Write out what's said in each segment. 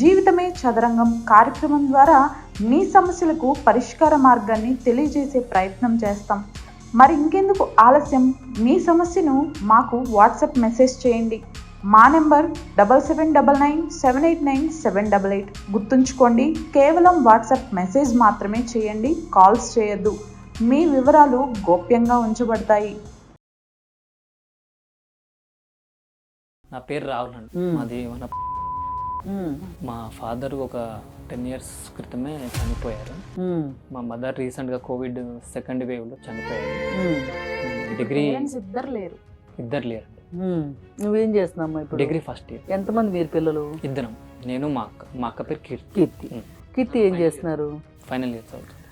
జీవితమే చదరంగం కార్యక్రమం ద్వారా మీ సమస్యలకు పరిష్కార మార్గాన్ని తెలియజేసే ప్రయత్నం చేస్తాం. మరి ఇంకెందుకు ఆలస్యం, మీ సమస్యను మాకు వాట్సాప్ మెసేజ్ చేయండి. మా నెంబర్ 7799978988. గుర్తుంచుకోండి, కేవలం వాట్సాప్ మెసేజ్ మాత్రమే చేయండి, కాల్స్ చేయొద్దు. మీ వివరాలు గోప్యంగా ఉంచబడతాయి. నా పేరు రాహుల్ అండి. మాది మా ఫాదర్ ఒక 10 years క్రితమే చనిపోయారు. మా మదర్ రీసెంట్గా కోవిడ్ సెకండ్ వేవ్లో చనిపోయారు. డిగ్రీ ఇద్దరు లేరు. ఇద్దరు లేరు. నువ్వేం చేస్తున్నావు ఇప్పుడు? Degree first year. ఎంతమంది మీరు పిల్లలు? ఇద్దరం, నేను మా అక్క పేరు కీర్తి ఏం చేస్తున్నారు? ఫైనల్ ఇయర్ చదువుతుంది.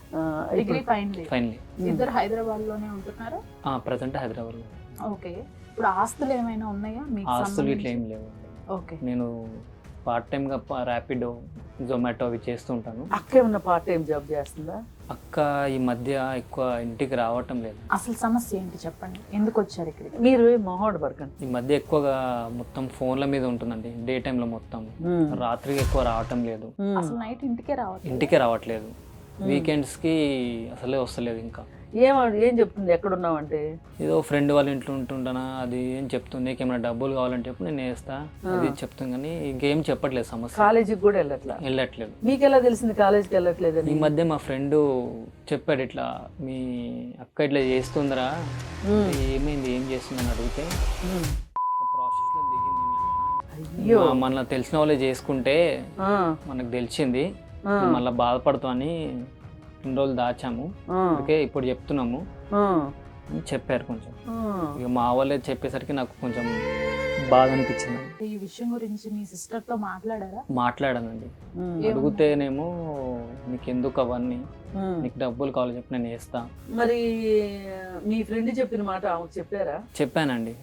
Degree final year. ఇద్దరు హైదరాబాద్ లోనే ఉంటున్నారు. ప్రజెంట్ హైదరాబాద్లో. ఓకే. ఇప్పుడు ఆస్తులు ఏమైనా ఉన్నాయా మీకు? ఆస్తులు ఇట్లా ఏం లేవు. ఓకే. నేను పార్ట్ టైమ్గా ర్యాపిడో, జొమాటో అవి చేస్తూ ఉంటాను. అక్క ఏమన్నా పార్ట్ టైం జాబ్ చేస్తుందా? అక్క ఈ మధ్య ఎక్కువ ఇంటికి రావటం లేదు. అసలు సమస్య ఏంటి చెప్పండి, ఎందుకు వచ్చారు ఇక్కడికి? మీరు మొహోడ్ పడకండి. ఈ మధ్య ఎక్కువగా మొత్తం ఫోన్ల మీద ఉంటుందండి. డే టైంలో మొత్తం, రాత్రికి ఎక్కువ రావటం లేదు. అసలు నైట్ ఇంటికే రావట్లేదు. వీకెండ్స్కి అసలే వస్తలేదు. ఇంకా ఏం చెప్తుంది ఎక్కడున్నావు అంటే? ఏదో ఫ్రెండ్ వాళ్ళ ఇంట్లో ఉంటుంటానా, అది ఏం చెప్తుంది, నీకేమైనా డబ్బులు కావాలని చెప్పి నేను వేస్తా, అది చెప్తుంది. కానీ ఇంకేం చెప్పట్లేదు. సమస్య కాలేజీకి కూడా వెళ్ళట్లేదు. మీకు ఎలా తెలిసింది కాలేజీకి వెళ్ళట్లేదు? ఈ మధ్య మా ఫ్రెండ్ చెప్పాడు, ఇట్లా మీ అక్క ఇట్లా చేస్తుందిరా, ఏమైంది, ఏం చేస్తుందని అడిగితే ప్రాసెస్లో దిగింది. మన తెలిసిన వాళ్ళే చేసుకుంటే మనకు తెలిసింది, మళ్ళీ బాధపడతామని 2 రోజులు దాచాము, అందుకే ఇప్పుడు చెప్తున్నాము అని చెప్పారు. కొంచెం ఇక మా వాళ్ళే చెప్పేసరికి నాకు కొంచెం బాధ అనిపించింది. ఈ విషయం గురించి మీ సిస్టర్ తో మాట్లాడారా? మాట్లాడానండి. అడిగితేనేమో నీకు ఎందుకు అవన్నీ, నీకు డబ్బులు కావాలి చెప్పి నేను వేస్తా. మరి మీ ఫ్రెండ్ చెప్పిన మాట చెప్పారా? చెప్పానండి.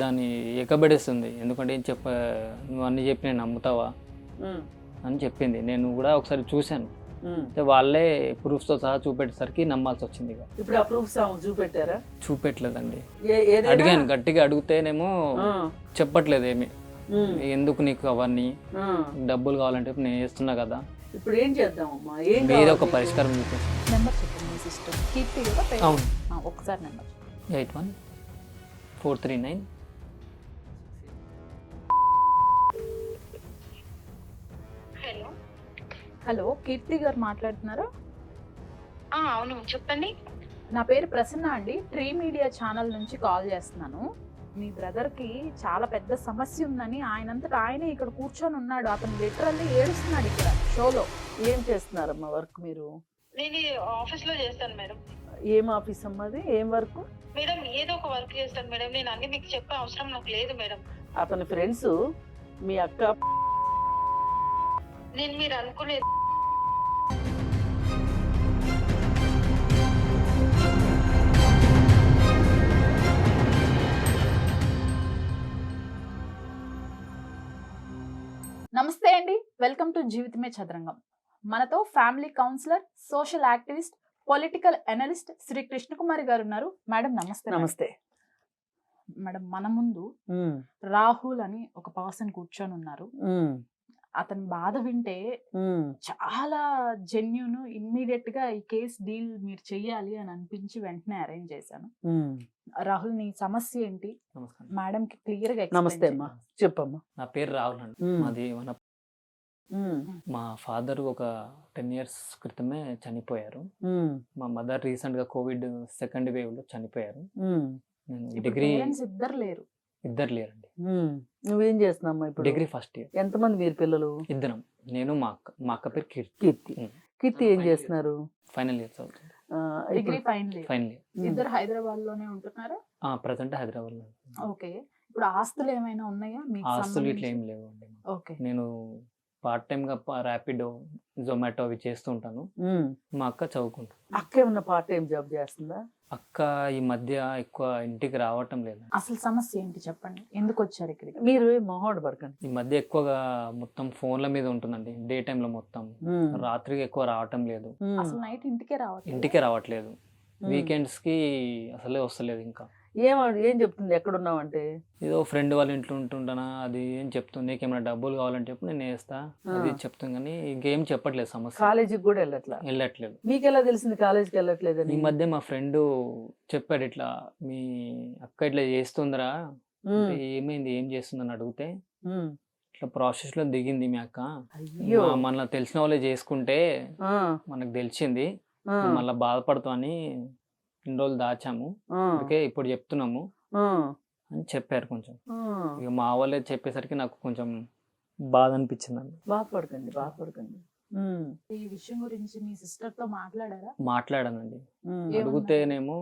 దాన్ని ఎక్కబెడేస్తుంది. ఎందుకంటే ఏం నువ్వు అన్ని చెప్పి నేను నమ్ముతావా అని చెప్పింది. నేను కూడా ఒకసారి చూశాను, వాళ్ళే ప్రూఫ్స్తో సహా చూపెట్టేసరికి నమ్మాల్సి వచ్చింది. ఇప్పుడు ఆ ప్రూఫ్స్ చూపెట్టారా? చూపెట్టలేదండి. అడిగాను, గట్టిగా అడిగితేనేమో చెప్పట్లేదు ఏమి. ఎందుకు నీకు అవన్నీ, డబ్బులు కావాలంటే నేను చేస్తున్నా కదా. ఇప్పుడు ఏం చేద్దామమ్మా? ఏదో ఒక పరిష్కారం చూపించండి. నెంబర్ చెప్పండి సిస్టర్. కీర్తి కదా? అవును. ఒకసారి నెంబర్ 81-439. హలో, కీర్తి గారు మాట్లాడుతున్నారా? అవును, చెప్పండి. నా పేరు ప్రసన్న అండి. ట్రీ మీడియా ఛానల్ నుంచి కాల్ చేస్తున్నాను. మీ బ్రదర్కి చాలా పెద్ద సమస్య ఉందని ఆయనంతటా ఆయనే ఇక్కడ కూర్చొని ఉన్నాడు. అతను లిటరల్లీ ఏడుస్తున్నాడు ఇక్కడ షోలో. ఏం చేస్తున్నారమ్మా వర్క్ మీరు? నేను ఆఫీస్లో చేస్తాను మేడం. ఏం ఆఫీస్ అమ్మది? ఏం వర్క్ మేడం? ఏదో ఒక వర్క్ చేస్తాను మేడం. నేను అన్ని మీకు చెప్పే అవసరం నాకు లేదు మేడం. అతని ఫ్రెండ్స్ మీ అక్క, నేను మీరు అనుకునేది నమస్తే అండి, వెల్కమ్ టు జీవితమే చదరంగం. మనతో family counsellor, social activist, political analyst Shri Krishnakumari garu ఉన్నారు. మేడం నమస్తే. నమస్తే మేడం. మన ముందు రాహుల్ అని ఒక పర్సన్ కూర్చొని ఉన్నారు. అతని బాధ వింటే చాలా జెన్యూన్. ఇమ్మీడియట్ గా ఈ కేసు డీల్ మీరు చెయ్యాలి అని అనిపించి వెంటనే అరేంజ్ చేశాను. రాహుల్, నీ సమస్య ఏంటి మేడం కి క్లియర్ గా? నమస్తే అమ్మా, చెప్పమ్మా. నా పేరు రాహుల్ అండి. మాది మా ఫాదర్ ఒక 10 years క్రితమే చనిపోయారు. మా మదర్ రీసెంట్గా కోవిడ్ సెకండ్ వేవ్లో చనిపోయారు. డిగ్రీ ఇద్దరు లేరండి. నువ్వేం చేస్తున్నావు ఇప్పుడు? Degree first year. ఎంతమంది మీరు పిల్లలు? ఇద్దరం, నేను మా అక్క పేరు కీర్తి ఏం చేస్తున్నారు? ఫైనల్ ఇయర్ చదువుతుంది. Degree final year. ఇద్దరు హైదరాబాద్ లోనే ఉంటున్నారా? ప్రజెంట్ హైదరాబాద్లో. ఓకే. ఇప్పుడు ఆస్తులు ఏమైనా ఉన్నాయా మీకు? ఆస్తులు ఇట్లా ఏం లేవు అండి. ఓకే. నేను పార్ట్ టైమ్గా ర్యాపిడో, జొమాటో అవి చేస్తూ ఉంటాను. మా అక్క చదువుకుంటాను. అక్క ఏమన్నా పార్ట్ టైం జాబ్ చేస్తుందా? అక్క ఈ మధ్య ఎక్కువ ఇంటికి రావటం లేదు. అసలు సమస్య ఏంటి చెప్పండి, ఎందుకు వచ్చారు ఇక్కడికి? మీరు మొహోడ్ పడకండి. ఈ మధ్య ఎక్కువగా మొత్తం ఫోన్ల మీద ఉంటుందండి. డే టైంలో మొత్తం, రాత్రికి ఎక్కువ రావటం లేదు. అసలు నైట్ ఇంటికే రావట్లేదు. వీకెండ్స్కి అసలే వస్తలేదు. ఇంకా ఏం చెప్తుంది ఎక్కడున్నావు అంటే? ఏదో ఫ్రెండ్ వాళ్ళ ఇంట్లో ఉంటుంటానా అది ఏం చెప్తుంది, నీకేమైనా డబ్బులు కావాలంటే చెప్పు నేను వేస్తా అది చెప్తుంది, కానీ ఇంకేం చెప్పట్లేదు సమస్య. కాలేజీకి కూడా వెళ్ళట్లా? వెళ్ళట్లేదు. మీకు ఎలా తెలిసింది కాలేజీకి వెళ్ళట్లేదని? ఈ మధ్య మా ఫ్రెండ్ చెప్పాడు, ఇట్లా మీ అక్క ఇట్లా చేస్తుందిరా, అంటే ఏమైంది ఏం చేస్తుందని అడిగితే ఇట్లా ప్రాసెస్ లో దిగింది మీ అక్క, అయ్యో. మన తెలిసిన వాళ్ళే చేసుకుంటే ఆ, మనకు తెలిసింది, ఆ, మళ్ళీ బాధపడతాం అని ఇన్ని రోజులు దాచాము, ఆ, అందుకే ఇప్పుడు చెప్తున్నాము ఆ, అని చెప్పారు. కొంచెం ఆ. ఇక మా వాళ్ళే చెప్పేసరికి నాకు కొంచెం బాధ అనిపించిందండి. బాధపడకండి. ఈ విషయం గురించి మీ సిస్టర్ తో మాట్లాడారా? మాట్లాడానండి. ఉమ్, అడిగితేనేమో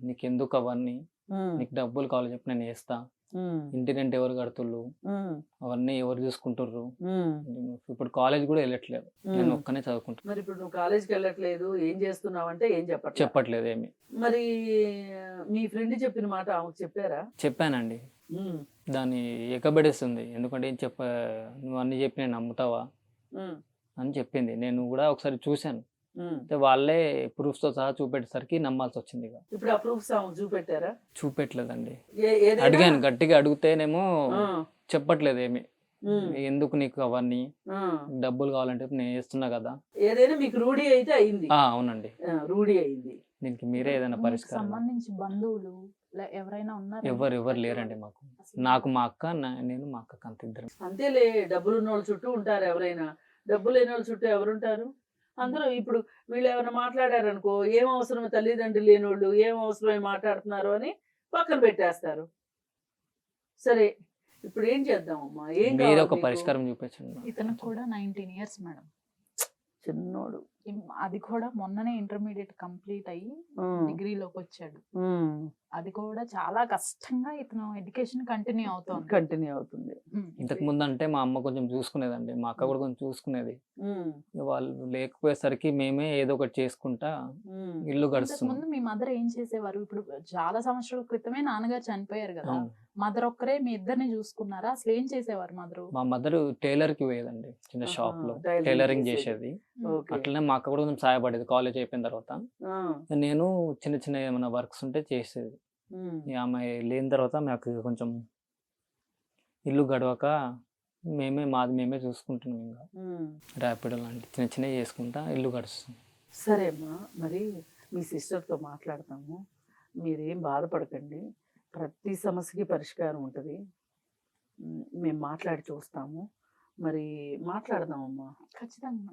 నీకెందుకు అవన్నీ, ఉమ్, నీకు డబ్బులు కావాలి చెప్పి నేను వేస్తా, ఉమ్, ఇంటి రెంట్ ఎవరు కడుతుళ్ళు, ఉమ్, అవన్నీ ఎవరు చూసుకుంటుర్రు, ఉమ్, ఇప్పుడు కాలేజ్ కూడా వెళ్ళట్లేదు, నేను ఉమ్. ఒక్కనే చదువుకుంటా. మరి ఇప్పుడు నువ్వు కాలేజీకి వెళ్ళట్లేదు, ఏం చేస్తున్నావు అంటే ఏం చెప్పట్లేదు ఏమి. మరి మీ ఫ్రెండ్ చెప్పిన మాట ఆమెకు చెప్పారా? చెప్పానండి, ఉమ్, దాన్ని ఎకబెడేస్తుంది, ఎందుకంటే ఏం నువ్వు అన్ని చెప్పి నేను నమ్ముతావా ఉమ్, అని చెప్పింది. నేను కూడా ఒకసారి చూశాను, ఉమ్. అయితే వాళ్ళే ప్రూఫ్స్ తో సహా చూపెట్టేసరికి నమ్మాల్సి వచ్చింది. ఇక ఇప్పుడు ఆ ప్రూఫ్స్ ఆమెకు చూపెట్టారా? చూపెట్టలేదండి. ఏదైనా? అడిగాను గట్టిగా, అడిగితేనేమో ఆ, చెప్పట్లేదు ఏమి. ఉమ్, ఎందుకు నీకు అవన్నీ, ఆ. డబ్బులు కావాలంటే నేను వేస్తున్నా కదా. ఏదైనా మీకు రూఢి అయితే అయింది. అవునండి, రూఢి అయింది. దీనికి మీరే ఏదైనా మీకు పరిష్కారం. సంబంధించి బంధువులు ఎవరైనా ఉన్నారు? ఎవరు లేరండి మాకు. నాకు మా అక్క, నేను మా అక్కకి అంత ఇద్దరు. అంతేలే, డబ్బులు ఉన్న వాళ్ళ చుట్టూ ఉంటారు ఎవరైనా, డబ్బులు లేని వాళ్ళ చుట్టూ ఎవరుంటారు? అందరూ ఇప్పుడు వీళ్ళు ఏమైనా మాట్లాడారనుకో, ఏం అవసరం తల్లిదండ్రులు లేనోళ్ళు ఏం అవసరమై మాట్లాడుతున్నారు అని పక్కన పెట్టేస్తారు. సరే, ఇప్పుడు ఏం చేద్దామమ్మా? ఏం మీరే కావాలి ఒక నీకు? పరిష్కారం చూపించండి. ఇతను కూడా 19 ఇయర్స్ మేడం. చిన్నోడు. అది కూడా మొన్ననే ఇంటర్మీడియట్ కంప్లీట్ అయ్యి ఉమ్, డిగ్రీలోకి వచ్చాడు. ఉమ్, అది కూడా చాలా కష్టంగా ఇతను ఎడ్యుకేషన్ కంటిన్యూ అవుతోంది. కంటిన్యూ అవుతుంది. ఇంతకు ముందు అంటే మా అమ్మ కొంచెం చూసుకునేదండి, మా అక్క కూడా కొంచెం చూసుకునేది. ఉమ్, ఇక వాళ్ళు లేకపోయేసరికి మేమే ఏదో ఒకటి చేసుకుంటా ఉమ్, ఇల్లు ఇంతకు గడుస్తున్నాం. ముందు మీ మదర్ ఏం చేసేవారు? ఇప్పుడు చాలా సంవత్సరాల క్రితమే నాన్నగారు చనిపోయారు కదా, అవును. మదర్ ఒక్కరే మీ ఇద్దరిని చూసుకున్నారా? అసలు ఏం చేసేవారు మదరు? మా మదర్ టైలర్ కి పోయేదండి, చిన్న ఆహా, షాప్ లో టైలరింగ్ టైలరింగ్ చేసేది. చేసేది. ఓకే. అట్లనే మా అక్క కూడా కొంచెం సహాయపడేది కాలేజ్ అయిపోయిన తర్వాత. ఆ, నేను చిన్న చిన్న ఏమైనా వర్క్స్ ఉంటే చేసేది. ఉమ్, ఇక ఆమె లేని తర్వాత మాకు కొంచెం ఇల్లు గడవక మాది మేమే చూసుకుంటున్నాం. ఇంకా ఉమ్. ర్యాపిడో లాంటి చిన్న చిన్నవి చేసుకుంటా ఇల్లు గడుస్తుంది. సరే అమ్మా, మరి మీ సిస్టర్తో మాట్లాడతాము, మీరేం బాధపడకండి, ప్రతి సమస్యకి పరిష్కారం ఉంటుంది. మేము మాట్లాడి చూస్తాము, మరి మాట్లాడదామమ్మా. ఖచ్చితంగా.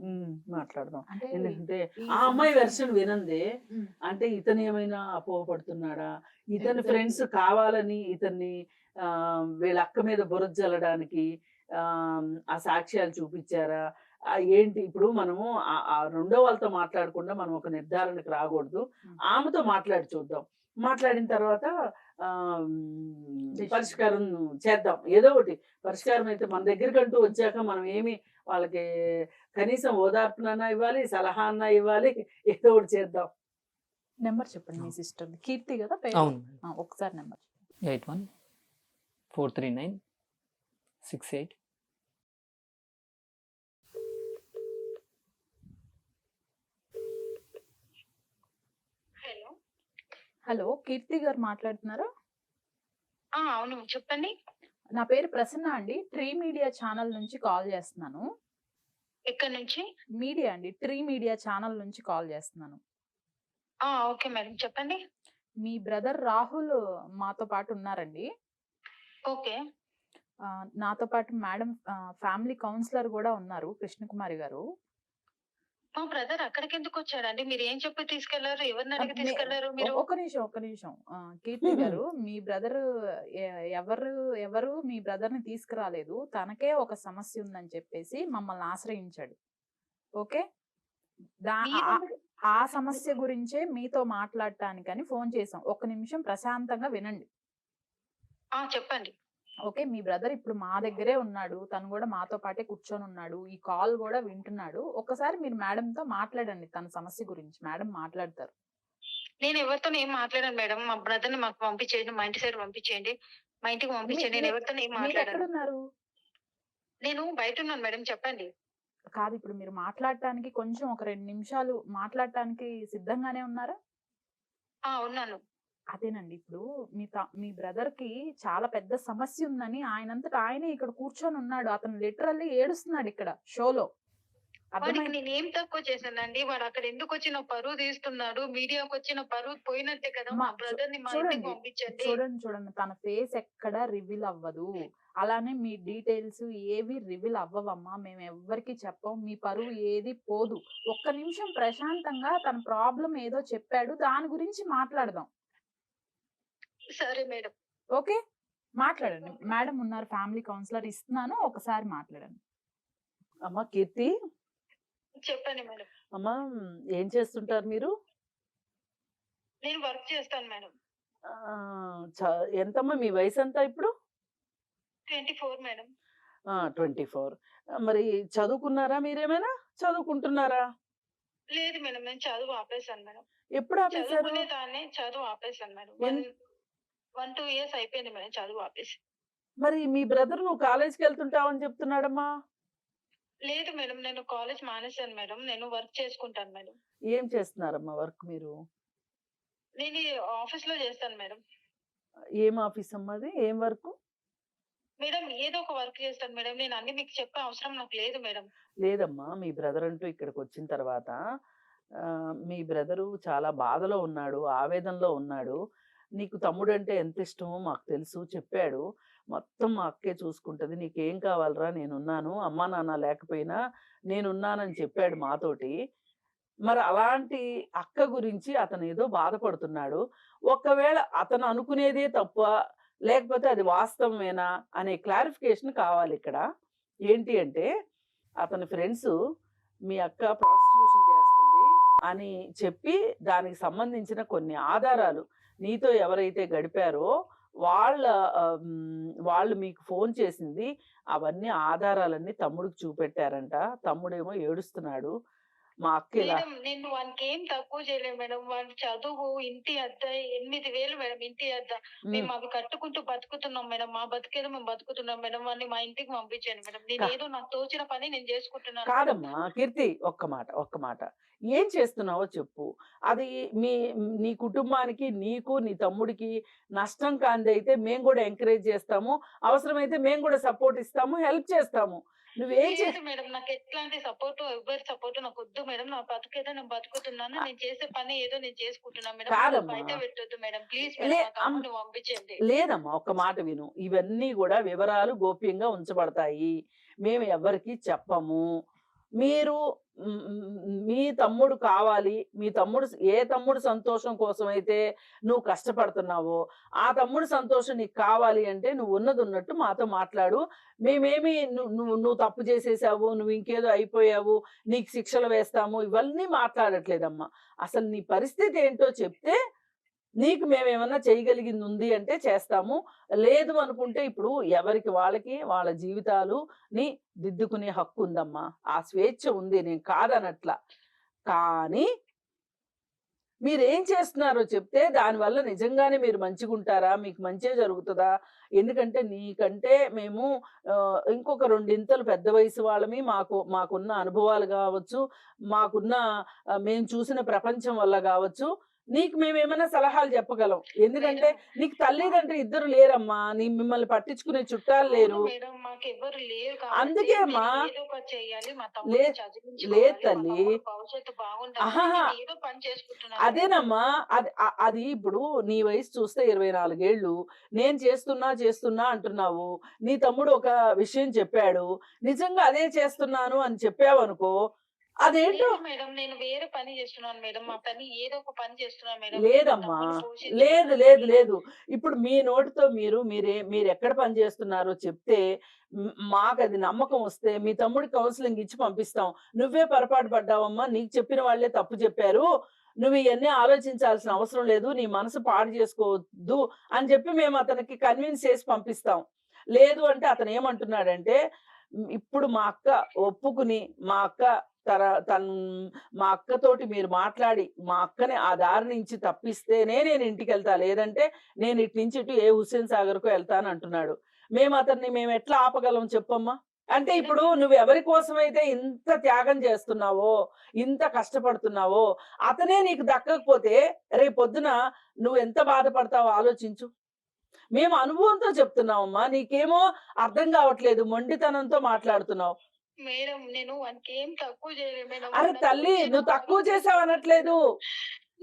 మాట్లాడదాం. అంటే ఎందుకంటే ఈ ఆ అమ్మాయి సమస్య- వెర్షన్ వినందే, ఉమ్. అంటే ఇతను ఏమైనా అపోహపడుతున్నాడా, ఇతని ఫ్రెండ్స్ కావాలని ఇతన్ని వీళ్ళ అక్క మీద బురద జల్లడానికి ఆ సాక్ష్యాలు చూపించారా, ఏంటి? ఇప్పుడు మనము ఆ రెండో వాళ్ళతో మాట్లాడకుండా మనం ఒక నిర్ధారణకు రాకూడదు. ఆమెతో మాట్లాడి చూద్దాం, మాట్లాడిన తర్వాత పరిష్కారం చేద్దాం. ఏదో ఒకటి పరిష్కారం అయితే మన దగ్గరికంటూ వచ్చాక మనం ఏమి వాళ్ళకి కనీసం ఓదార్పునన్నా ఇవ్వాలి, సలహా అన్నా ఇవ్వాలి, ఏదో ఒకటి చేద్దాం. నెంబర్ చెప్పండి మీ సిస్టర్. కీర్తి కదా పేరు? అవును. ఒకసారి నెంబర్. 81-439-68. హలో. హలో, కీర్తి గారు మాట్లాడుతున్నారా? అవును, చెప్పండి. నా పేరు ప్రసన్న అండి, ట్రీ మీడియా ఛానల్ నుంచి కాల్ చేస్తున్నాను. ఎక్కడి నుంచి? మీడియా అండి, ట్రీ మీడియా ఛానల్ నుంచి కాల్ చేస్తున్నాను. ఓకే మేడం, చెప్పండి. మీ బ్రదర్ రాహుల్ మాతో పాటు ఉన్నారండి. ఓకే. నాతో పాటు మేడం ఫ్యామిలీ కౌన్సిలర్ కూడా ఉన్నారు, కృష్ణకుమారి గారు. మా బ్రదర్ అక్కడికి ఎందుకు వచ్చాడండి? మీరు ఏం చెప్పి తీసుకెళ్లారు? ఎవరిని అడిగి తీసుకెళ్లారు మీరు? ఒక నిమిషం. కీర్తి గారు, మీ బ్రదర్ ఎవరు మీ బ్రదర్ ని తీసుకురాలేదు, తనకే ఒక సమస్య ఉందని చెప్పేసి మమ్మల్ని ఆశ్రయించాడు. ఓకే, ఆ సమస్య గురించే మీతో మాట్లాడటానికని ఫోన్ చేసాం. ఒక్క నిమిషం ప్రశాంతంగా వినండి. చెప్పండి. ఓకే, మీ బ్రదర్ ఇప్పుడు మా దగ్గరే ఉన్నాడు, తను కూడా మాతో పాటే కూర్చొని ఉన్నాడు, ఈ కాల్ కూడా వింటున్నాడు. ఒక్కసారి మీరు మేడం తో మాట్లాడండి తన సమస్య గురించి, మేడం మాట్లాడతారు. నేను ఎవరితో ఏం మాట్లాడాను మేడం. మా బ్రదర్ ని మాకు పంపించేయండి, మా ఇంటి సైడ్ పంపించేయండి, మా ఇంటికి పంపించండి. నేను ఎవరితో ఏం మాట్లాడాను? ఎక్కడున్నారు? నేను బయట ఉన్నాను మేడం, చెప్పండి. కాదు, ఇప్పుడు మీరు మాట్లాడటానికి కొంచెం ఒక 2 నిమిషాలు మాట్లాడటానికి సిద్ధంగానే ఉన్నారా? ఉన్నాను. అదేనండి. ఇప్పుడు మీ బ్రదర్ కి చాలా పెద్ద సమస్య ఉందని ఆయనంతట ఆయనే ఇక్కడ కూర్చొని ఉన్నాడు. అతను లిటరల్లీ ఏడుస్తున్నాడు ఇక్కడ షోలో. వాడికి అర్థమైంది. నేనేం తక్కువ చేశానండి? వాడు అక్కడ ఎందుకు వచ్చి నా పరువు తీస్తున్నాడు? మీడియాకి వచ్చి నా పరువు పోయినట్టే కదా! మా బ్రదర్ ని మా ఇంటికి పంపించండి. చూడండి తన ఫేస్ ఎక్కడ రివీల్ అవ్వదు. అలానే మీ డీటెయిల్స్ ఏవి రివీల్ అవ్వవమ్మా. మేము ఎవ్వరికి చెప్పం. మీ పరువు ఏది పోదు. ఒక్క నిమిషం ప్రశాంతంగా తన ప్రాబ్లం ఏదో చెప్పాడు. దాని గురించి మాట్లాడదాం. సరే మేడం. ఓకే, మాట్లాడండి. మేడం ఉన్నారు, ఫ్యామిలీ కౌన్సిలర్ ఇస్తున్నాను, ఒకసారి మాట్లాడండి. అమ్మ కీర్తి, చెప్పండి మేడం. అమ్మ ఏం చేస్తుంటారు మీరు? నేను వర్క్ చేస్తాను మేడం. ఎంతమ్మా మీ వయసు ఎంత ఇప్పుడు? 24 మేడం. 24. మరి చదువుకున్నారా మీరేమైనా? చదువుకుంటున్నారా? లేదు మేడం, నేను చదువు ఆపేశాను మేడం. ఎప్పుడు ఆపేశారు? చదువుకునేదాన్ని, చదువు ఆపేశాను మేడం. 1-2 ఇయర్స్ అయిపోయింది మేడం చదువు ఆపేసి. మరి మీ బ్రదర్ నువ్వు కాలేజ్కి వెళ్తుంటావని చెప్తున్నాడమ్మా. లేదు మేడం, నేను కాలేజ్ మానేశాను మేడం. నేను వర్క్ చేసుకుంటాను మేడం. ఏం చేస్తున్నారమ్మా వర్క్ మీరు? నేను ఆఫీస్ లో చేస్తాను మేడం. ఏం ఆఫీస్ అమ్మా అది? ఏం వర్క్? మేడం ఏదో ఒక వర్క్ చేస్తాను మేడం. నేను అన్ని మీకు చెప్పే అవసరం నాకు లేదు మేడం. లేదమ్మా, మీ బ్రదర్ అంటూ ఇక్కడికి వచ్చిన తర్వాత మీ బ్రదరు చాలా బాధలో ఉన్నాడు, ఆవేదనలో ఉన్నాడు. నీకు తమ్ముడు అంటే ఎంత ఇష్టమో మాకు తెలుసు, చెప్పాడు. మొత్తం మా అక్కే చూసుకుంటుంది, నీకేం కావాలరా నేనున్నాను, అమ్మా నాన్న లేకపోయినా నేనున్నానని చెప్పాడు మాతోటి. మరి అలాంటి అక్క గురించి అతను ఏదో బాధపడుతున్నాడు. ఒకవేళ అతను అనుకునేదే తప్ప, లేకపోతే అది వాస్తవమేనా అనే క్లారిఫికేషన్ కావాలి ఇక్కడ. ఏంటి అంటే అతని ఫ్రెండ్స్ మీ అక్క ప్రాస్టిట్యూషన్ చేస్తుంది అని చెప్పి దానికి సంబంధించిన కొన్ని ఆధారాలు నీతో ఎవరైతే గడిపారో వాళ్ళు మీకు ఫోన్ చేసింది, అవన్నీ ఆధారాలన్నీ తమ్ముడికి చూపెట్టారంట. తమ్ముడేమో ఏడుస్తున్నాడు. మా అక్క ఇలా మేడం నేను వానికి ఏం తక్కువ చేయలేదు మేడం. వాడి చదువు, ఇంటి అద్దె 8,000 మేడం. ఇంటి అద్దె మేము అవి కట్టుకుంటూ బతుకుతున్నాం మేడం. మా బతికేదో మేము బతుకుతున్నాం మేడం. వాడిని మా ఇంటికి పంపించాను మేడం. నేను ఏదో నాకు తోచిన పని నేను చేసుకుంటున్నాను. కాదమ్మా కీర్తి, ఒక్క మాట ఏం చేస్తున్నావో చెప్పు. అది నీ కుటుంబానికి, నీకు, నీ తమ్ముడికి నష్టం కానిదైతే మేము కూడా ఎంకరేజ్ చేస్తాము, అవసరమైతే మేము కూడా సపోర్ట్ ఇస్తాము, హెల్ప్ చేస్తాము. నువ్వేం లేదు మేడం, నాకు ఎట్లాంటి సపోర్ట్, ఎవరి సపోర్ట్ నాకు వద్దు మేడం. నా బతుకేదో నేను బతుకుతున్నాను. నేను చేసే పని ఏదో నేను చేసుకుంటున్నాను మేడం. కాదమ్మా. బయట పెట్టొద్దు మేడం ప్లీజ్ లే, మేడం. మా తమ్ముడిని పంపించండి. లేదమ్మా, ఒక్క మాట విను. ఇవన్నీ కూడా వివరాలు గోప్యంగా ఉంచబడతాయి, మేము ఎవరికి చెప్పము. మీరు మీ తమ్ముడు కావాలి, మీ తమ్ముడు ఏ తమ్ముడు సంతోషం కోసం అయితే నువ్వు కష్టపడుతున్నావో ఆ తమ్ముడు సంతోషం నీకు కావాలి అంటే నువ్వు ఉన్నది ఉన్నట్టు మాతో మాట్లాడు. మేమేమి నువ్వు తప్పు చేసేసావు, నువ్వు ఇంకేదో అయిపోయావు, నీకు శిక్షలు వేస్తాము, ఇవన్నీ మాట్లాడట్లేదమ్మా. అసలు నీ పరిస్థితి ఏంటో చెప్తే నీకు మేమేమన్నా చేయగలిగింది ఉంది అంటే చేస్తాము, లేదు అనుకుంటే ఇప్పుడు ఎవరికి వాళ్ళకి వాళ్ళ జీవితాలుని దిద్దుకునే హక్కు ఉందమ్మా, ఆ స్వేచ్ఛ ఉంది, నేను కాదనట్లా. కానీ మీరేం చేస్తున్నారో చెప్తే దానివల్ల నిజంగానే మీరు మంచిగుంటారా, మీకు మంచే జరుగుతుందా? ఎందుకంటే నీకంటే మేము ఇంకొక 2 ఇంతలు పెద్ద వయసు వాళ్ళమి, మాకున్న అనుభవాలు కావచ్చు, మేము చూసిన ప్రపంచం వల్ల కావచ్చు, నీకు మేమేమైనా సలహాలు చెప్పగలం. ఎందుకంటే నీకు తల్లిదండ్రులు 2 లేరమ్మా, మిమ్మల్ని పట్టించుకునే చుట్టాలు లేరు. అందుకే అమ్మా, లేదు తల్లి, అదేనమ్మా. అది ఇప్పుడు నీ వయసు చూస్తే 24 ఏళ్ళు, నేను చేస్తున్నా అంటున్నావు. నీ తమ్ముడు ఒక విషయం చెప్పాడు, నిజంగా అదే చేస్తున్నాను అని చెప్పావు అనుకో, అదేంటో మేడం. నేను వేరే పని చేస్తున్నాను మేడం. మా పని ఏదో ఒక పని చేస్తున్నాను మేడం. లేదమ్మా, లేదు. ఇప్పుడు మీ నోటితో మీరు ఎక్కడ పని చేస్తున్నారో చెప్తే మాకు అది నమ్మకం వస్తే మీ తమ్ముడి కౌన్సిలింగ్ ఇచ్చి పంపిస్తాం. నువ్వే పొరపాటు పడ్డావమ్మా, నీకు చెప్పిన వాళ్ళే తప్పు చెప్పారు, నువ్వు ఇవన్నీ ఆలోచించాల్సిన అవసరం లేదు, నీ మనసు పాడు చేసుకోవద్దు అని చెప్పి మేము అతనికి కన్విన్స్ చేసి పంపిస్తాం. లేదు అంటే అతను ఏమంటున్నాడంటే, ఇప్పుడు మా అక్క ఒప్పుకుని మా అక్కతోటి మీరు మాట్లాడి మా అక్కని ఆ దారి నుంచి తప్పిస్తేనే నేను ఇంటికి వెళ్తా, లేదంటే నేను ఇటు నుంచి ఇటు ఏ హుస్సేన్ సాగర్కు వెళ్తాను అంటున్నాడు. మేము ఎట్లా ఆపగలం చెప్పమ్మా? అంటే ఇప్పుడు నువ్వు ఎవరి కోసమైతే ఇంత త్యాగం చేస్తున్నావో, ఇంత కష్టపడుతున్నావో, అతనే నీకు దక్కకపోతే రేపొద్దున నువ్వు ఎంత బాధపడతావో ఆలోచించు. మేము అనుభవంతో చెప్తున్నామమ్మా, నీకేమో అర్థం కావట్లేదు, మొండితనంతో మాట్లాడుతున్నావు. మేడం నేను వానికి ఏం తక్కువ చేయలేదు మేడం. అరే తల్లి, నువ్వు తక్కువ చేసావు అనట్లేదు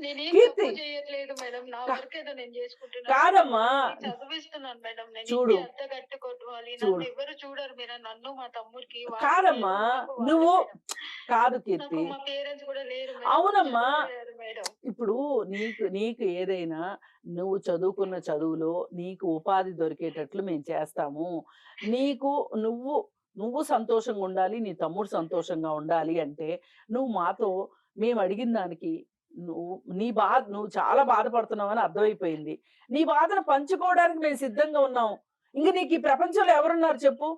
నేనేం కీర్తి. తక్కువ చేయట్లేదు మేడం. నా వర్క్ ఏదో నేను చేసుకుంటున్నాను. కాదమ్మా, నేను చదివిస్తున్నాను మేడం. నేను చూడు. ఇంటి అద్దె కట్టుకోవాలి. చూడు. నన్ను ఎవరు చూడరు మేడం. నన్ను మా తమ్ముడికి కాదమ్మా, నువ్వు కాదు కీర్తి. మా పేరెంట్స్ కూడా లేరు అవునమ్మా. మేడం. ఇప్పుడు నీకు ఏదైనా నువ్వు చదువుకున్న చదువులో నీకు ఉపాధి దొరికేటట్లు మేము చేస్తాము. నీకు నువ్వు సంతోషంగా ఉండాలి, నీ తమ్ముడు సంతోషంగా ఉండాలి అంటే నువ్వు మాతో మేము అడిగిన దానికి నువ్వు చాలా బాధపడుతున్నావని అర్థమైపోయింది. నీ బాధను పంచుకోవడానికి మేము సిద్ధంగా ఉన్నాం. ఇంక నీకు ఈ ప్రపంచంలో ఎవరున్నారు చెప్పు?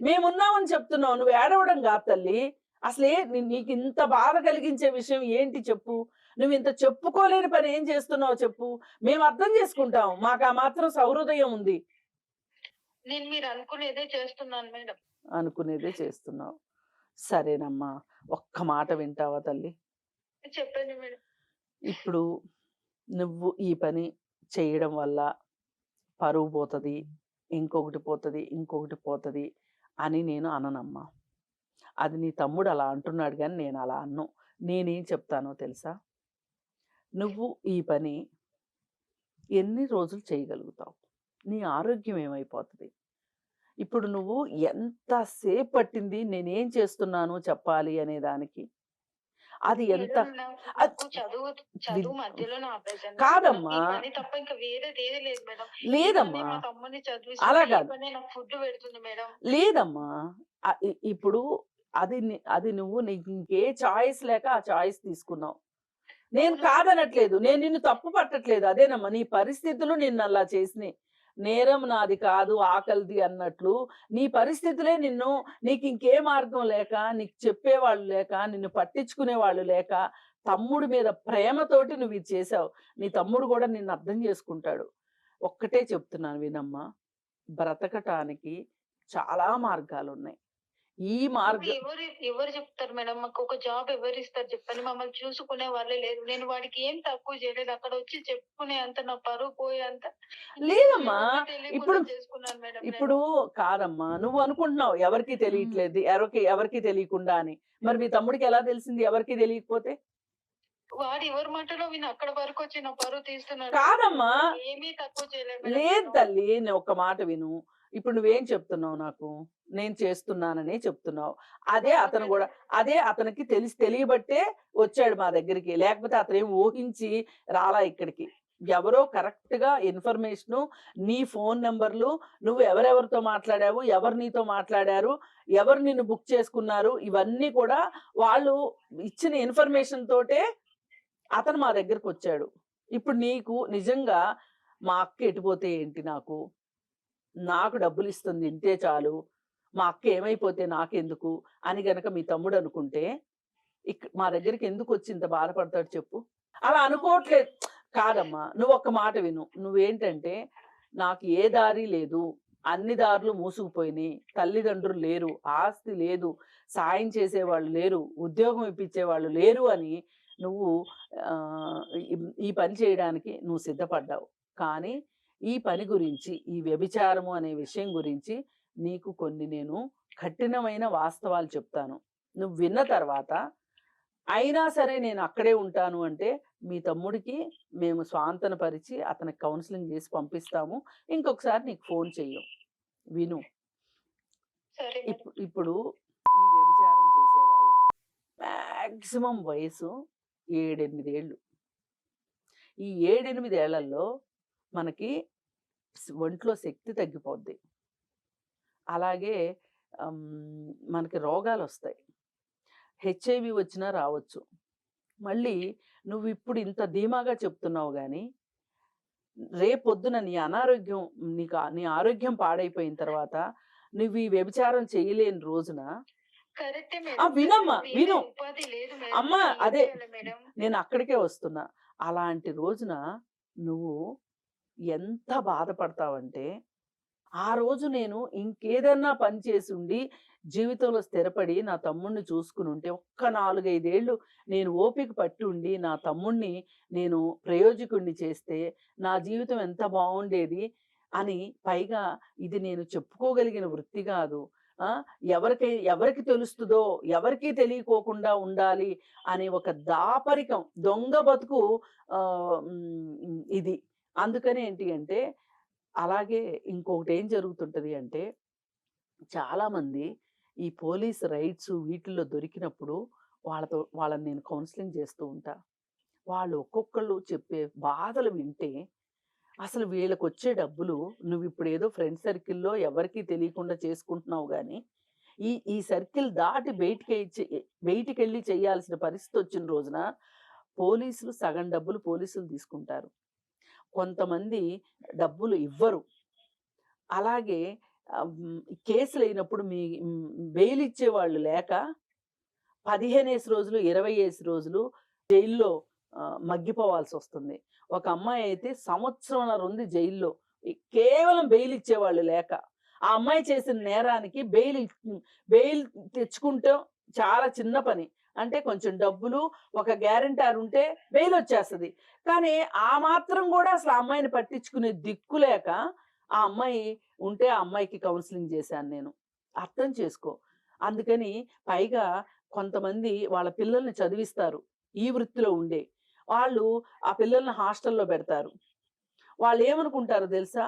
మేమున్నామని చెప్తున్నావు. నువ్వు ఏడవడం కాదు తల్లి. అసలే నీకు ఇంత బాధ కలిగించే విషయం ఏంటి చెప్పు? నువ్వు ఇంత చెప్పుకోలేని పని ఏం చేస్తున్నావు చెప్పు? మేము అర్థం చేసుకుంటాం. మాకు ఆ మాత్రం సహృదయం ఉంది. నేను మీరు అనుకునేదే చేస్తున్నాను మేడం. అనుకునేదే చేస్తున్నావు. సరేనమ్మా, ఒక్క మాట వింటావా తల్లి? చెప్పండి మేడం. ఇప్పుడు నువ్వు ఈ పని చేయడం వల్ల పరువు పోతుంది, ఇంకొకటి పోతుంది అని నేను అననమ్మా. అది నీ తమ్ముడు అలా అంటున్నాడు కానీ నేను అలా అన్ను. నేనేం చెప్తానో తెలుసా? నువ్వు ఈ పని ఎన్ని రోజులు చేయగలుగుతావు? నీ ఆరోగ్యం ఏమైపోతుంది? ఇప్పుడు నువ్వు ఎంతసేపు పట్టింది నేనేం చేస్తున్నాను చెప్పాలి అనే దానికి. అది ఎంత చదువు మధ్యలో కాదమ్మా, తప్ప ఇంకా వేరేది ఏది లేదు మేడం. లేదమ్మా, మా తమ్ముని అలా కాదు. నాకు ఫుడ్ పెడుతుంది మేడం. లేదమ్మా, ఇప్పుడు అది నువ్వు నీకు ఇంకే చాయిస్ లేక ఆ చాయిస్ తీసుకున్నావు. నేను కాదనట్లేదు, నేను నిన్ను తప్పు పట్టట్లేదు. అదేనమ్మా, నీ పరిస్థితులు నిన్ను అలా చేసినాయి. నేరం నాది కాదు, ఆకలిది అన్నట్లు నీ పరిస్థితులే నీకు ఇంకే మార్గం లేక, నీకు చెప్పేవాళ్ళు లేక, నిన్ను పట్టించుకునే వాళ్ళు లేక, తమ్ముడి మీద ప్రేమతోటి నువ్వు ఇది చేసావు. నీ తమ్ముడు కూడా నిన్ను అర్థం చేసుకుంటాడు. ఒక్కటే చెప్తున్నాను వినమ్మా, బ్రతకటానికి చాలా మార్గాలు ఉన్నాయి. ఈ మార్గం ఎవరు చెప్తారు మేడం? మాకు ఒక జాబ్ ఎవరు ఇస్తారు చెప్పండి? మమ్మల్ని చూసుకునే వాళ్ళే లేదు. నేను వాడికి ఏం తక్కువ చేయలేదు. అక్కడ వచ్చి చెప్పుకునే అంత, నా పరువు పోయే అంత లేదమ్మా. ఇప్పుడు చేసుకున్నాను మేడం. ఇప్పుడు కాదమ్మా, నువ్వు అనుకుంటున్నావు ఎవరికి తెలియట్లేదు, ఎవరికి తెలియకుండా అని. మరి మీ తమ్ముడికి ఎలా తెలిసింది ఎవరికి తెలియకపోతే? వాడు ఎవరి మాటలో విని అక్కడ వరకు వచ్చి నా పరువు తీస్తున్నాడు. కాదమ్మా, ఏమీ తక్కువ చేయలేదు. లేదు తల్లి, నేను ఒక్క మాట విను. ఇప్పుడు నువ్వేం చెప్తున్నావు? నాకు నేను చేస్తున్నాననే చెప్తున్నావు. అదే అతనికి తెలియబట్టే వచ్చాడు మా దగ్గరికి. లేకపోతే అతను ఏం ఊహించి రాలా ఇక్కడికి. ఎవరో కరెక్ట్ గా ఇన్ఫర్మేషన్, నీ ఫోన్ నెంబర్లు, నువ్వు ఎవరెవరితో మాట్లాడావు, ఎవరు నీతో మాట్లాడారు, ఎవరు నిన్ను బుక్ చేసుకున్నారు, ఇవన్నీ కూడా వాళ్ళు ఇచ్చిన ఇన్ఫర్మేషన్ తోటే అతను మా దగ్గరకు వచ్చాడు. ఇప్పుడు నీకు నిజంగా మా అక్క ఎటుపోతే ఏంటి, నాకు డబ్బులు ఇస్తుంది ఇంతే చాలు, మా అక్క ఏమైపోతే నాకెందుకు అని గనక మీ తమ్ముడు అనుకుంటే మా దగ్గరికి ఎందుకు వచ్చి ఇంత బాధపడతాడు చెప్పు? అలా అనుకోవట్లేదు. కాదమ్మా, నువ్వు ఒక్క మాట విను. నువ్వేంటంటే, నాకు ఏ దారి లేదు, అన్ని దారులు మూసుకుపోయినాయి, తల్లిదండ్రులు లేరు, ఆస్తి లేదు, సాయం చేసేవాళ్ళు లేరు, ఉద్యోగం ఇప్పించేవాళ్ళు లేరు అని నువ్వు ఈ పని చేయడానికి నువ్వు సిద్ధపడ్డావు. కానీ ఈ పని గురించి, ఈ వ్యభిచారము అనే విషయం గురించి నీకు కొన్ని నేను కఠినమైన వాస్తవాలు చెప్తాను. నువ్వు విన్న తర్వాత అయినా సరే నేను అక్కడే ఉంటాను అంటే మీ తమ్ముడికి మేము స్వాంతనపరిచి అతనికి కౌన్సిలింగ్ చేసి పంపిస్తాము. ఇంకొకసారి నీకు ఫోన్ చెయ్యం. విను. ఇప్పుడు ఈ వ్యభిచారం చేసేవాళ్ళు మ్యాక్సిమం వయసు 7-8 ఏళ్ళు. ఈ 7-8 ఏళ్లలో మనకి ఒంట్లో శక్తి తగ్గిపోద్ది. అలాగే మనకి రోగాలు వస్తాయి. హెచ్ఐవి వచ్చినా రావచ్చు. మళ్ళీ నువ్వు ఇప్పుడు ఇంత ధీమాగా చెప్తున్నావు కానీ రేపొద్దున నీ ఆరోగ్యం పాడైపోయిన తర్వాత నువ్వు ఈ వ్యభిచారం చేయలేని రోజున వినమ్మా, విను అమ్మా, అదే నేను అక్కడికే వస్తున్నా. అలాంటి రోజున నువ్వు ఎంత బాధపడతావంటే ఆ రోజు నేను ఇంకేదన్నా పని చేసి ఉండి జీవితంలో స్థిరపడి నా తమ్ముడిని చూసుకుని ఉంటే ఒక్క 4-5 ఏళ్ళు నేను ఓపిక పట్టి ఉండి నా తమ్ముడిని నేను ప్రయోజకుడిని చేస్తే నా జీవితం ఎంత బాగుండేది అని. పైగా ఇది నేను చెప్పుకోగలిగిన వృత్తి కాదు. ఎవరికి తెలుస్తుందో, ఎవరికీ తెలియకోకుండా ఉండాలి అనే ఒక దాపరికం, దొంగ బతుకు ఇది. అందుకని ఏంటి అంటే, అలాగే ఇంకొకటి ఏం జరుగుతుంటది అంటే, చాలామంది ఈ పోలీస్ రైట్స్ వీటిల్లో దొరికినప్పుడు వాళ్ళని నేను కౌన్సిలింగ్ చేస్తూ ఉంటా. వాళ్ళు ఒక్కొక్కళ్ళు చెప్పే బాధలు వింటే అసలు వీళ్ళకొచ్చే డబ్బులు నువ్వు ఇప్పుడు ఏదో ఫ్రెండ్ సర్కిల్లో ఎవరికీ తెలియకుండా చేసుకుంటున్నావు కానీ ఈ సర్కిల్ దాటి బయటికెళ్ళి చేయాల్సిన పరిస్థితి వచ్చిన రోజున పోలీసులు సగం డబ్బులు పోలీసులు తీసుకుంటారు, కొంతమంది డబ్బులు ఇవ్వరు. అలాగే కేసులు అయినప్పుడు బెయిల్ ఇచ్చేవాళ్ళు లేక 15 రోజులు 20 రోజులు జైల్లో మగ్గిపోవాల్సి వస్తుంది. ఒక అమ్మాయి అయితే సంవత్సరంన్నర ఉంది జైల్లో, కేవలం బెయిల్ ఇచ్చేవాళ్ళు లేక. ఆ అమ్మాయి చేసిన నేరానికి బెయిల్ తెచ్చుకుంటాం చాలా చిన్న పని. అంటే కొంచెం డబ్బులు, ఒక గ్యారెంటర్ ఉంటే బెయిల్ వచ్చేస్తుంది. కానీ ఆ మాత్రం కూడా అసలు ఆ అమ్మాయిని పట్టించుకునే దిక్కు లేక ఆ అమ్మాయి ఉంటే ఆ అమ్మాయికి కౌన్సిలింగ్ చేశాను నేను. అర్థం చేసుకో. అందుకని పైగా కొంతమంది వాళ్ళ పిల్లల్ని చదివిస్తారు ఈ వృత్తిలో ఉండే వాళ్ళు, ఆ పిల్లల్ని హాస్టల్లో పెడతారు. వాళ్ళు ఏమనుకుంటారో తెలుసా,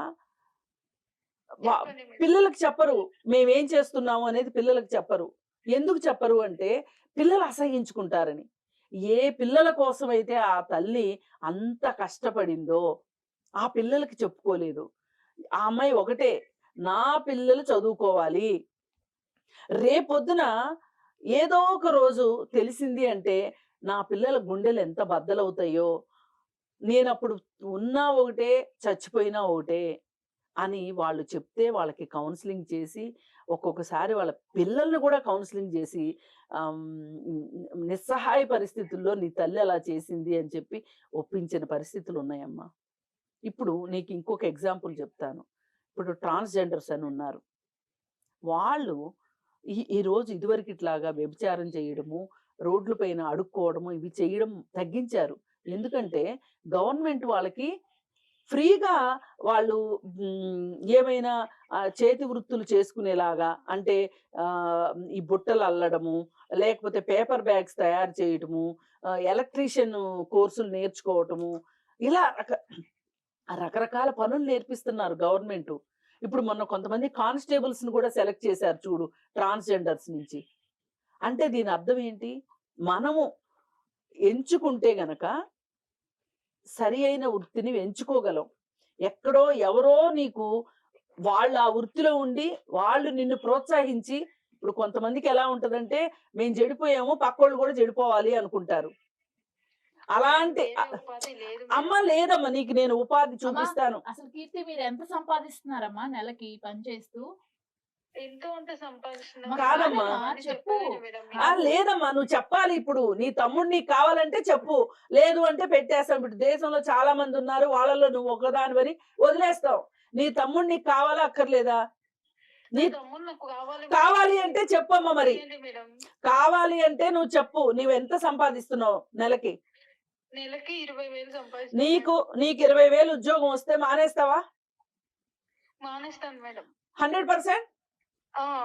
పిల్లలకు చెప్పరు మేమేం చేస్తున్నాము అనేది. పిల్లలకు చెప్పరు. ఎందుకు చెప్పరు అంటే పిల్లలు అసహించుకుంటారని. ఏ పిల్లల కోసం అయితే ఆ తల్లి అంత కష్టపడిందో ఆ పిల్లలకి చెప్పుకోలేదు. ఆ అమ్మాయి ఒకటే, నా పిల్లలు చదువుకోవాలి. రేపొద్దున ఏదో ఒక రోజు తెలిసింది అంటే నా పిల్లల గుండెలు ఎంత బద్దలవుతాయో, నేనప్పుడు ఉన్నా ఒకటే చచ్చిపోయినా ఒకటే అని వాళ్ళు చెప్తే వాళ్ళకి కౌన్సిలింగ్ చేసి, ఒక్కొక్కసారి వాళ్ళ పిల్లల్ని కూడా కౌన్సిలింగ్ చేసి నిస్సహాయ పరిస్థితుల్లో నీ తల్లి అలా చేసింది అని చెప్పి ఒప్పించిన పరిస్థితులు ఉన్నాయమ్మా. ఇప్పుడు నీకు ఇంకొక ఎగ్జాంపుల్ చెప్తాను. ఇప్పుడు ట్రాన్స్జెండర్స్ అని ఉన్నారు. వాళ్ళు ఈరోజు ఇదివరకు ఇట్లాగా వ్యభిచారం చేయడము, రోడ్ల పైన అడుక్కోవడము ఇవి చేయడం తగ్గించారు. ఎందుకంటే గవర్నమెంట్ వాళ్ళకి ఫ్రీగా వాళ్ళు ఏమైనా చేతి వృత్తులు చేసుకునేలాగా, అంటే ఈ బుట్టలు అల్లడము, లేకపోతే పేపర్ బ్యాగ్స్ తయారు చేయటము, ఎలక్ట్రీషియన్ కోర్సులు నేర్చుకోవటము, ఇలా రకరకాల పనులు నేర్పిస్తున్నారు గవర్నమెంట్. ఇప్పుడు మొన్న కొంతమంది కానిస్టేబుల్స్ ని కూడా సెలెక్ట్ చేశారు చూడు, ట్రాన్స్జెండర్స్ నుంచి. అంటే దీని అర్థం ఏంటి, మనము ఎంచుకుంటే గనక సరి అయిన వృత్తిని ఎంచుకోగలం. ఎక్కడో ఎవరో నీకు వాళ్ళు ఆ వృత్తిలో ఉండి వాళ్ళు నిన్ను ప్రోత్సహించి, ఇప్పుడు కొంతమందికి ఎలా ఉంటదంటే మేము చెడిపోయాము పక్కోళ్ళు కూడా చెడిపోవాలి అనుకుంటారు. అలాంటి అమ్మ లేదమ్మా, నీకు నేను ఉపాధి చూపిస్తాను. అసలు కీర్తి మీరు ఎంత సంపాదిస్తున్నారమ్మా నెలకి పని చేస్తూ? కాదమ్మా చెప్పు. లేదమ్మా నువ్వు చెప్పాలి. ఇప్పుడు నీ తమ్ముడు నీకు కావాలంటే చెప్పు, లేదు అంటే పెట్టేస్తాం. ఇప్పుడు దేశంలో చాలా మంది ఉన్నారు, వాళ్ళలో నువ్వు ఒకదానివని వదిలేస్తావు. నీ తమ్ముడు నీకు కావాలా అక్కర్లేదా? నీ కావాలి అంటే చెప్పమ్మా. మరి కావాలి అంటే నువ్వు చెప్పు, నువ్వు ఎంత సంపాదిస్తున్నావు నెలకి? నెలకి 20,000 సంపాదిస్తాను. నీకు 20,000 ఉద్యోగం వస్తే మానేస్తావా? మానేస్తాను మేడం. 100%.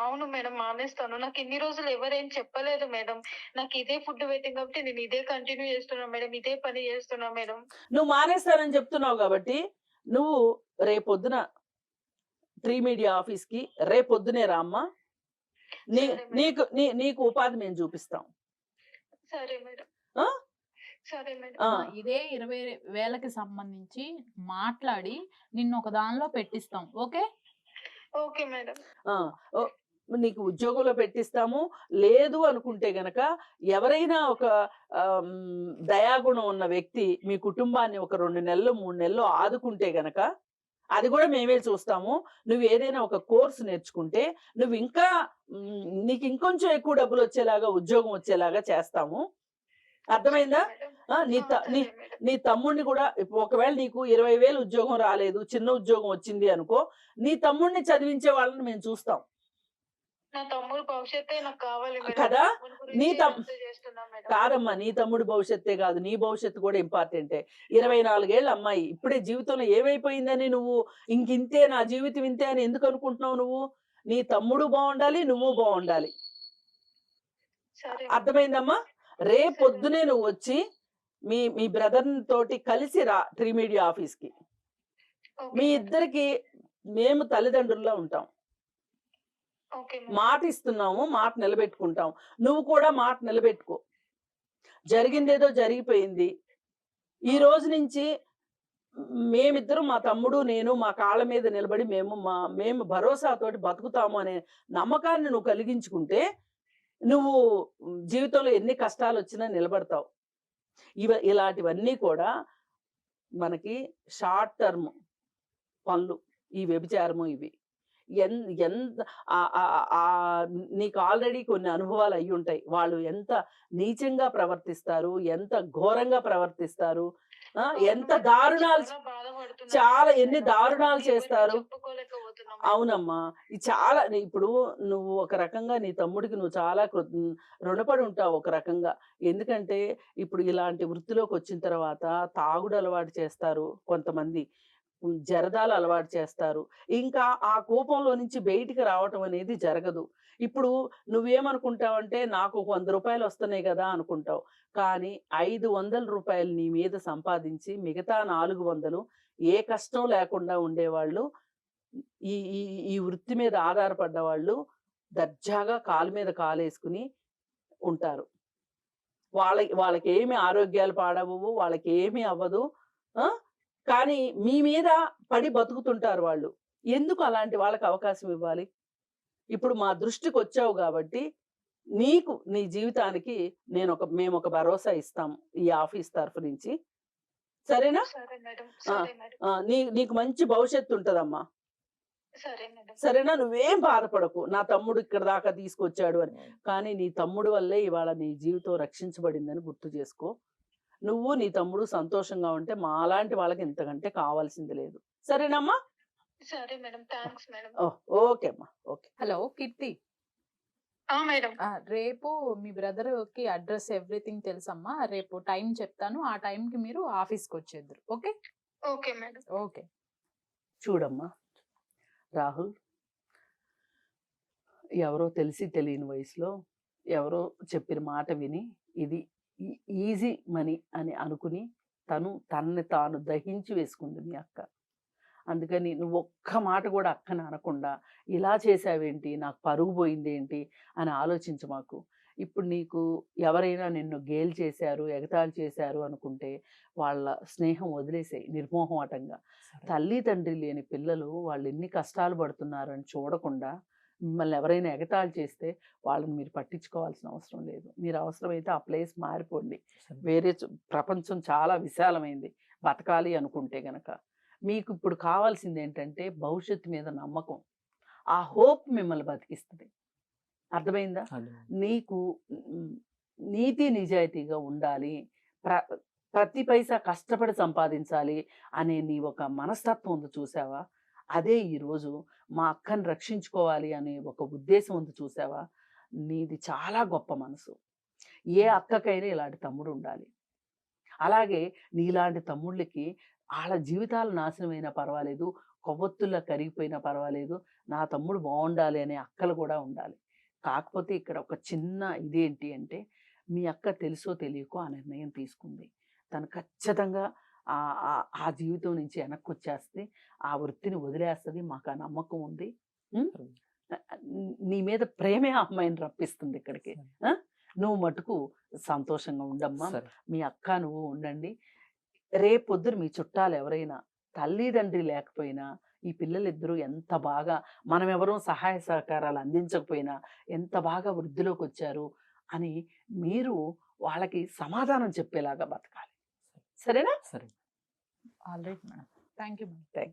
అవును మేడం, మానేస్తాను. నాకు ఇన్ని రోజులు ఎవరేం చెప్పలేదు మేడం. నాకు ఇదే ఫుడ్ పెట్టింది కాబట్టి నేను ఇదే కంటిన్యూ చేస్తున్నా మేడం, ఇదే పని చేస్తున్నా మేడం. నువ్వు మానేస్తానని చెప్తున్నావు కాబట్టి నువ్వు రేపొద్దున ట్రీ మీడియా ఆఫీస్ కి రేపొద్దునే రామ్మా. నీకు ఉపాధి మేము చూపిస్తాం. సరే మేడం. సరే మేడం. ఇదే 20,000కి సంబంధించి మాట్లాడి నిన్ను ఒక దానిలో పెట్టిస్తాం. ఓకే? Okay madam. నీకు ఉద్యోగంలో పెట్టిస్తాము. లేదు అనుకుంటే గనక ఎవరైనా ఒక దయాగుణం ఉన్న వ్యక్తి మీ కుటుంబాన్ని ఒక 2 నెలలు 3 నెలలు ఆదుకుంటే గనక అది కూడా మేమే చూస్తాము. నువ్వు ఏదైనా ఒక కోర్సు నేర్చుకుంటే నువ్వు ఇంకా నీకు ఇంకొంచెం ఎక్కువ డబ్బులు వచ్చేలాగా ఉద్యోగం వచ్చేలాగా చేస్తాము. అర్థమైందా? మేడం. నీ ఆ, త- నీ సరే మేడం. నీ తమ్ముడిని కూడా ఒకవేళ నీకు 20,000 ఉద్యోగం రాలేదు, చిన్న ఉద్యోగం వచ్చింది అనుకో, నీ తమ్ముడిని చదివించే వాళ్ళని మేము చూస్తాం నా తమ్ముడు భవిష్యత్తే నాకు కావాలి మేడం. కదా. తమ్ముడి నీ గురించి తమ్ అంతా చేస్తున్నా మేడం. కాదమ్మా, నీ తమ్ముడి భవిష్యత్తే కాదు, నీ భవిష్యత్తు కూడా ఇంపార్టెంటే. 24 ఏళ్ళ అమ్మాయి ఇప్పుడే జీవితంలో ఏమైపోయిందని నువ్వు ఇంకింతే, నా జీవితం ఇంతే అని ఎందుకు అనుకుంటున్నావు నువ్వు? నీ తమ్ముడు బాగుండాలి, నువ్వు బాగుండాలి. సరే మేడం. అర్థమైందమ్మా? రేపొద్దునే నువ్వు వచ్చి మీ మీ బ్రదర్ తోటి కలిసి రా ట్రిమీడియా ఆఫీస్కి. ఓకే మీ మేడం. ఇద్దరికి మేము తల్లిదండ్రుల్లో ఉంటాం. Okay madam. మాట ఇస్తున్నాము, మాట నిలబెట్టుకుంటాం. నువ్వు కూడా మాట నిలబెట్టుకో. జరిగిందేదో జరిగిపోయింది. ఈ రోజు నుంచి మేమిద్దరం, మా తమ్ముడు నేను, మా కాళ్ళ మీద నిలబడి మేము భరోసాతోటి బతుకుతాము అనే నమ్మకాన్ని నువ్వు కలిగించుకుంటే నువ్వు జీవితంలో ఎన్ని కష్టాలు వచ్చినా నిలబడతావు. ఇలాంటివన్నీ కూడా మనకి షార్ట్ టర్మ్ పనులు, ఈ వ్యభిచారము ఇవి. ఎంత నీకు ఆల్రెడీ కొన్ని అనుభవాలు అయ్యి ఉంటాయి. వాళ్ళు ఎంత నీచంగా ప్రవర్తిస్తారు, ఎంత ఘోరంగా ప్రవర్తిస్తారు, ఎంత దారుణాలు, చాలా ఎన్ని దారుణాలు చేస్తారు. అవునమ్మా, ఇది చాలా. ఇప్పుడు నువ్వు ఒక రకంగా నీ తమ్ముడికి నువ్వు చాలా రుణపడి ఉంటావు ఒక రకంగా. ఎందుకంటే ఇప్పుడు ఇలాంటి వృత్తిలోకి వచ్చిన తర్వాత తాగుడు అలవాటు చేస్తారు కొంతమంది, జరదాలు అలవాటు చేస్తారు. ఇంకా ఆ కోపంలో నుంచి బయటికి రావటం అనేది జరగదు. ఇప్పుడు నువ్వేమనుకుంటావంటే నాకు 100 రూపాయలు వస్తున్నాయి కదా అనుకుంటావు. కానీ 500 రూపాయలు నీ మీద సంపాదించి మిగతా 400 ఏ కష్టం లేకుండా ఉండేవాళ్ళు, ఈ ఈ ఈ వృత్తి మీద ఆధారపడ్డ వాళ్ళు దర్జాగా కాలు మీద కాలేసుకుని ఉంటారు. వాళ్ళకి ఏమి ఆరోగ్యాలు పాడవు, వాళ్ళకి ఏమీ అవ్వదు. కానీ మీ మీద పడి బతుకుతుంటారు వాళ్ళు. ఎందుకు అలాంటి వాళ్ళకి అవకాశం ఇవ్వాలి? ఇప్పుడు మా దృష్టికి వచ్చావు కాబట్టి నీకు నీ జీవితానికి మేము ఒక భరోసా ఇస్తాము ఈ ఆఫీస్ తరఫు నుంచి. సరేనా? సరే మేడం. సరే మేడం. నీకు మంచి భవిష్యత్తు ఉంటదమ్మా. సరే మేడం. సరేనా? నువ్వేం బాధపడకు, నా తమ్ముడు ఇక్కడ దాకా తీసుకొచ్చాడు అని. కానీ నీ తమ్ముడు వల్లే ఇవాళ నీ జీవితం రక్షించబడిందని గుర్తు చేసుకో. నువ్వు నీ తమ్ముడు సంతోషంగా ఉంటే మాలాంటి వాళ్ళకి ఇంతకంటే కావాల్సింది లేదు. సరేనమ్మా? సరే మేడం. Thanks madam. ఓకే అమ్మా. ఓకే. హలో కీర్తి, మేడం. రేపు మీ బ్రదర్ కి అడ్రస్ ఎవ్రీథింగ్ తెలుసమ్మా. రేపు టైం చెప్తాను, ఆ టైంకి మీరు ఆఫీస్కి వచ్చేద్దరు. ఓకే? Okay madam. ఓకే. చూడమ్మా రాహుల్, ఎవరో తెలిసి తెలియని వయసులో ఎవరో చెప్పిన మాట విని ఇది ఈజీ మనీ అని అనుకుని తనని తాను దహించి వేసుకుంది మీ అక్క. అందుకని నువ్వు ఒక్క మాట కూడా అక్కని అనకుండా ఇలా చేసావేంటి, నాకు పరుగు పోయింది ఏంటి అని ఆలోచించు మాకు. ఇప్పుడు నీకు ఎవరైనా నిన్ను గేల్ చేశారు, ఎగతాళి చేశారు అనుకుంటే వాళ్ళ స్నేహం వదిలేసాయి నిర్మోహమాటంగా. తల్లి తండ్రి లేని పిల్లలు వాళ్ళు ఎన్ని కష్టాలు పడుతున్నారు అని చూడకుండా మిమ్మల్ని ఎవరైనా ఎగతాళి చేస్తే వాళ్ళని మీరు పట్టించుకోవాల్సిన అవసరం లేదు. మీరు అవసరమైతే ఆ ప్లేస్ మారిపోండి. వేరే ప్రపంచం చాలా విశాలమైంది బతకాలి అనుకుంటే గనక. మీకు ఇప్పుడు కావాల్సింది ఏంటంటే భవిష్యత్తు మీద నమ్మకం. ఆ హోప్ మిమ్మల్ని బతికిస్తుంది. అర్థమైందా? నీకు నీతి నిజాయితీగా ఉండాలి, ప్రతి పైసా కష్టపడి సంపాదించాలి అనే నీ ఒక మనస్తత్వం ఉంది చూసావా, అదే ఈరోజు మా అక్కని రక్షించుకోవాలి అనే ఒక ఉద్దేశం ఉంది చూసావా, నీది చాలా గొప్ప మనసు. ఏ అక్కకైనా ఇలాంటి తమ్ముడు ఉండాలి. అలాగే నీలాంటి తమ్ముళ్ళకి వాళ్ళ జీవితాలు నాశనమైనా పర్వాలేదు, కొవ్వొత్తుల్లా కరిగిపోయినా పర్వాలేదు, నా తమ్ముడు బాగుండాలి అనే అక్కలు కూడా ఉండాలి. కాకపోతే ఇక్కడ ఒక చిన్న ఇదేంటి అంటే, మీ అక్క తెలుసో తెలియకో ఆ నిర్ణయం తీసుకుంది. తను ఖచ్చితంగా ఆ జీవితం నుంచి వెనక్కి వచ్చేస్తే, ఆ వృత్తిని వదిలేస్తుంది. మాకు ఆ నమ్మకం ఉంది. నీ మీద ప్రేమే అమ్మాయిని రప్పిస్తుంది ఇక్కడికి. నువ్వు మటుకు సంతోషంగా ఉండమ్మా. మీ అక్క నువ్వు ఉండండి. రేపొద్దున మీ చుట్టాలు ఎవరైనా తల్లిదండ్రి లేకపోయినా ఈ పిల్లలిద్దరూ ఎంత బాగా, మనం ఎవరూ సహాయ సహకారాలు అందించకపోయినా ఎంత బాగా వృద్ధిలోకి వచ్చారు అని మీరు వాళ్ళకి సమాధానం చెప్పేలాగా బతకాలి. సరేనా? All right madam. Thank you madam. Thank you.